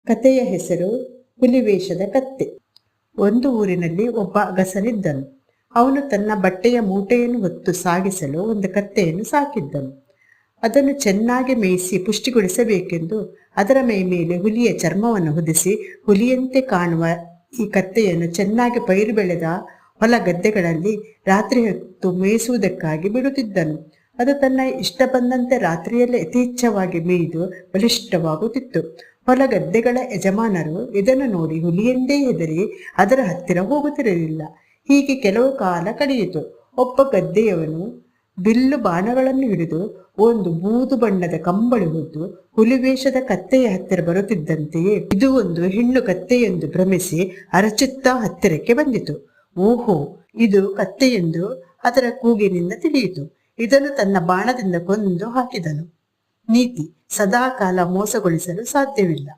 ಕಥೆಯ ಹೆಸರು ಹುಲಿವೇಷದ ಕತ್ತೆ. ಒಂದು ಊರಿನಲ್ಲಿ ಒಬ್ಬ ಅಗಸನಿದ್ದನು. ಅವನು ತನ್ನ ಬಟ್ಟೆಯ ಮೂಟೆಯನ್ನು ಹೊತ್ತು ಸಾಗಿಸಲು ಒಂದು ಕತ್ತೆಯನ್ನು ಸಾಕಿದ್ದನು. ಅದನ್ನು ಚೆನ್ನಾಗಿ ಮೇಯಿಸಿ ಪುಷ್ಟಿಗೊಳಿಸಬೇಕೆಂದು ಅದರ ಮೇಲೆ ಹುಲಿಯ ಚರ್ಮವನ್ನು ಹೊದಿಸಿ ಹುಲಿಯಂತೆ ಕಾಣುವ ಈ ಕತ್ತೆಯನ್ನು ಚೆನ್ನಾಗಿ ಪೈರು ಬೆಳೆದ ಹೊಲ ಗದ್ದೆಗಳಲ್ಲಿ ರಾತ್ರಿ ಹೊತ್ತು ಮೇಯಿಸುವುದಕ್ಕಾಗಿ ಬಿಡುತ್ತಿದ್ದನು. ಅದು ತನ್ನ ಇಷ್ಟ ಬಂದಂತೆ ರಾತ್ರಿಯಲ್ಲೇ ಯಥೇಚ್ಛವಾಗಿ ಮೇಯ್ದು ಬಲಿಷ್ಠವಾಗುತ್ತಿತ್ತು. ಹೊಲ ಗದ್ದೆಗಳ ಯಜಮಾನರು ಇದನ್ನು ನೋಡಿ ಹುಲಿಯೆಂದೇ ಹೆದರಿ ಅದರ ಹತ್ತಿರ ಹೋಗುತ್ತಿರಲಿಲ್ಲ. ಹೀಗೆ ಕೆಲವು ಕಾಲ ಕಳೆಯಿತು. ಒಬ್ಬ ಗದ್ದೆಯವನು ಬಿಲ್ಲು ಬಾಣಗಳನ್ನು ಹಿಡಿದು ಒಂದು ಬೂದು ಬಣ್ಣದ ಕಂಬಳಿ ಹೊದ್ದು ಹುಲಿವೇಷದ ಕತ್ತೆಯ ಹತ್ತಿರ ಬರುತ್ತಿದ್ದಂತೆಯೇ ಇದು ಒಂದು ಹೆಣ್ಣು ಕತ್ತೆಯೆಂದು ಭ್ರಮಿಸಿ ಅರಚುತ್ತಾ ಹತ್ತಿರಕ್ಕೆ ಬಂದಿತು. ಓಹೋ, ಇದು ಕತ್ತೆಯೆಂದು ಅದರ ಕೂಗಿನಿಂದ ತಿಳಿಯಿತು. ಇದನ್ನು ತನ್ನ ಬಾಣದಿಂದ ಕೊಂದು ಹಾಕಿದನು. ನೀತಿ: ಸದಾಕಾಲ ಮೋಸಗೊಳಿಸಲು ಸಾಧ್ಯವಿಲ್ಲ.